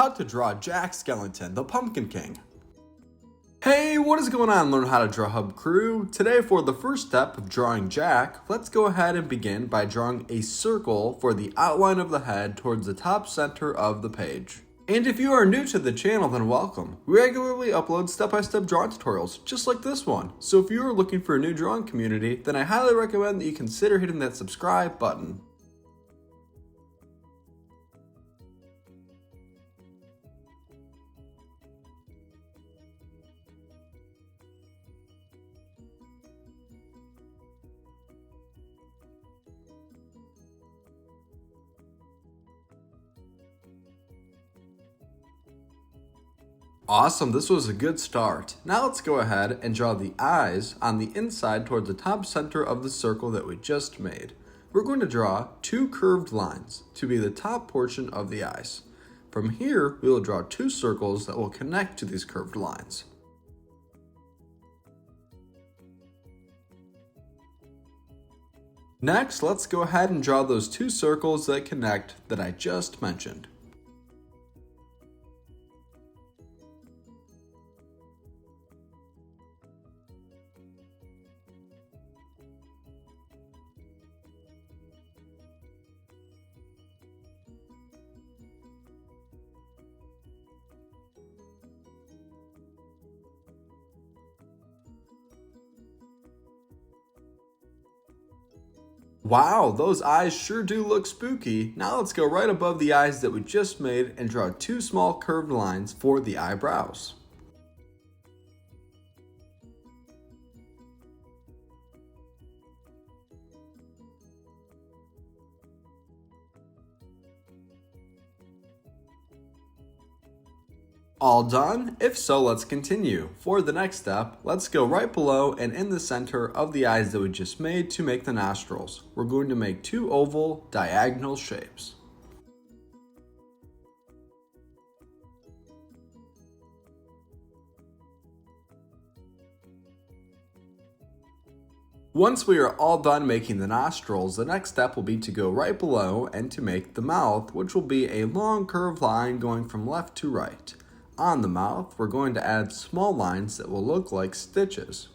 How to draw Jack Skellington, the Pumpkin King. Hey, what is going on, Learn How to Draw Hub crew? Today for the first step of drawing Jack, let's go ahead and begin by drawing a circle for the outline of the head towards the top center of the page. And if you are new to the channel, then welcome. We regularly upload step-by-step drawing tutorials, just like this one. So if you are looking for a new drawing community, then I highly recommend that you consider hitting that subscribe button. Awesome, this was a good start. Now let's go ahead and draw the eyes on the inside towards the top center of the circle that we just made. We're going to draw two curved lines to be the top portion of the eyes. From here, we will draw two circles that will connect to these curved lines. Next, let's go ahead and draw those two circles that connect that I just mentioned. Wow, those eyes sure do look spooky. Now let's go right above the eyes that we just made and draw two small curved lines for the eyebrows. All done? If so, let's continue. For the next step, let's go right below and in the center of the eyes that we just made to make the nostrils. We're going to make two oval, diagonal shapes. Once we are all done making the nostrils, the next step will be to go right below and to make the mouth, which will be a long curved line going from left to right. On the mouth, we're going to add small lines that will look like stitches.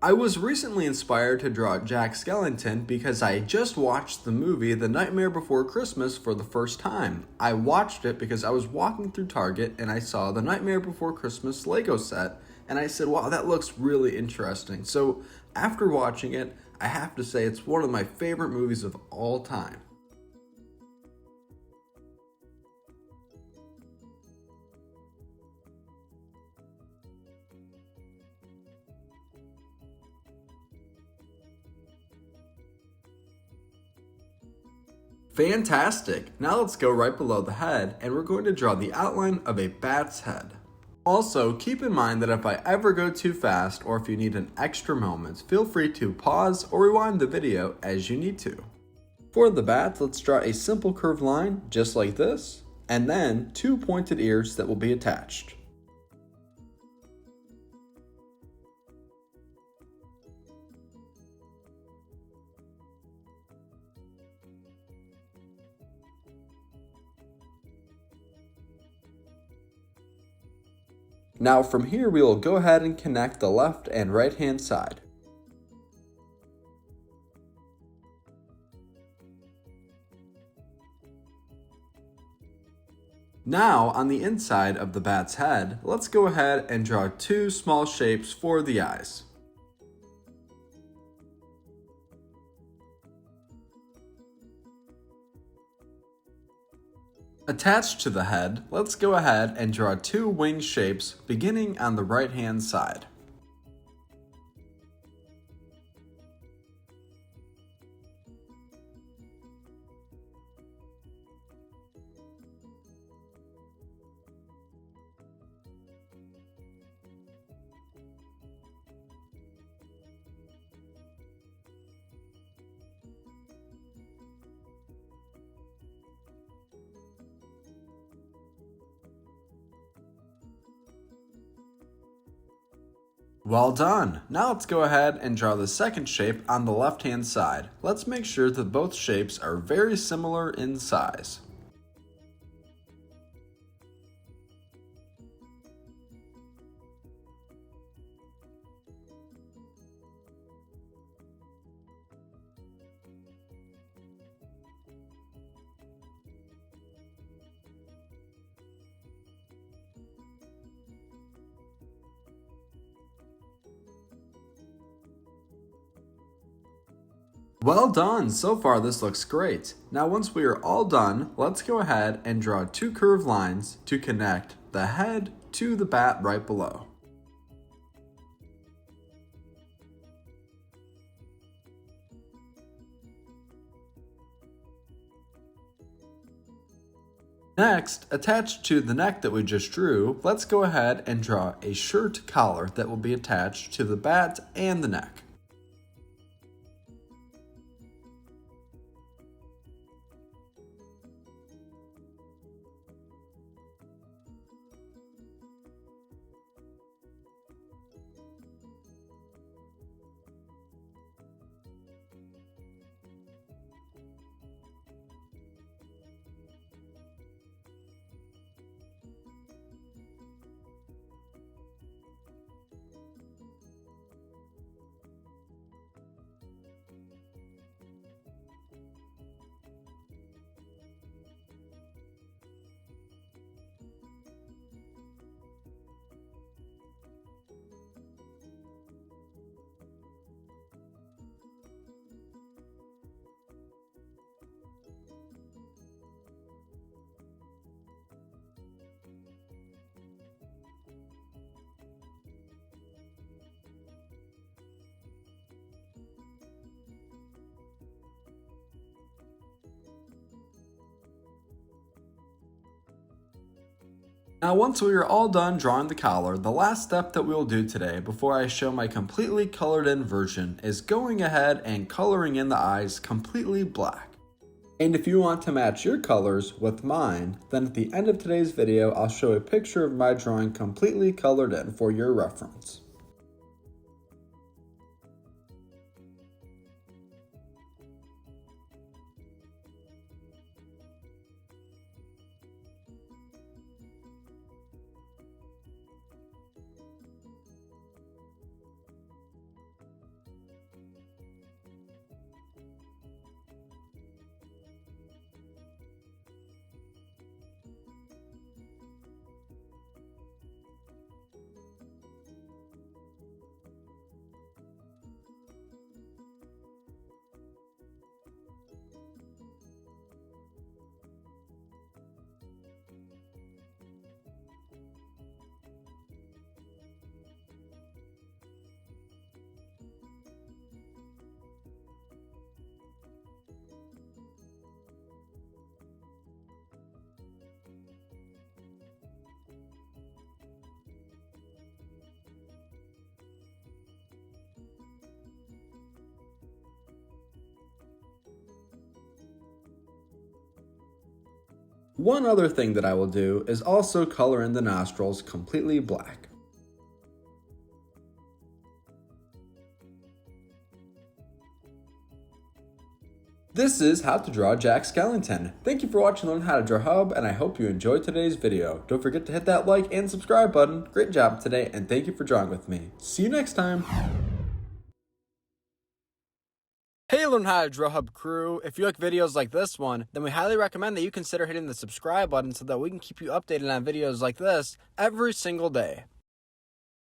I was recently inspired to draw Jack Skellington because I just watched the movie The Nightmare Before Christmas for the first time. I watched it because I was walking through Target and I saw the Nightmare Before Christmas Lego set and I said, wow, that looks really interesting. So after watching it, I have to say it's one of my favorite movies of all time. Fantastic! Now let's go right below the head and we're going to draw the outline of a bat's head. Also, keep in mind that if I ever go too fast or if you need an extra moment, feel free to pause or rewind the video as you need to. For the bat, let's draw a simple curved line just like this, and then two pointed ears that will be attached. Now from here we will go ahead and connect the left and right hand side. Now on the inside of the bat's head, let's go ahead and draw two small shapes for the eyes. Attached to the head, let's go ahead and draw two wing shapes beginning on the right hand side. Well done! Now let's go ahead and draw the second shape on the left hand side. Let's make sure that both shapes are very similar in size. Well done! So far this looks great. Now once we are all done, let's go ahead and draw two curved lines to connect the head to the bat right below. Next, attached to the neck that we just drew, let's go ahead and draw a shirt collar that will be attached to the bat and the neck. Now once we are all done drawing the collar, the last step that we will do today before I show my completely colored in version is going ahead and coloring in the eyes completely black. And if you want to match your colors with mine, then at the end of today's video I'll show a picture of my drawing completely colored in for your reference. One other thing that I will do is also color in the nostrils completely black. This is how to draw Jack Skellington. Thank you for watching Learn How to Draw Hub, and I hope you enjoyed today's video. Don't forget to hit that like and subscribe button. Great job today, and thank you for drawing with me. See you next time. Hey Learn How to Draw Hub crew, if you like videos like this one, then we highly recommend that you consider hitting the subscribe button so that we can keep you updated on videos like this every single day.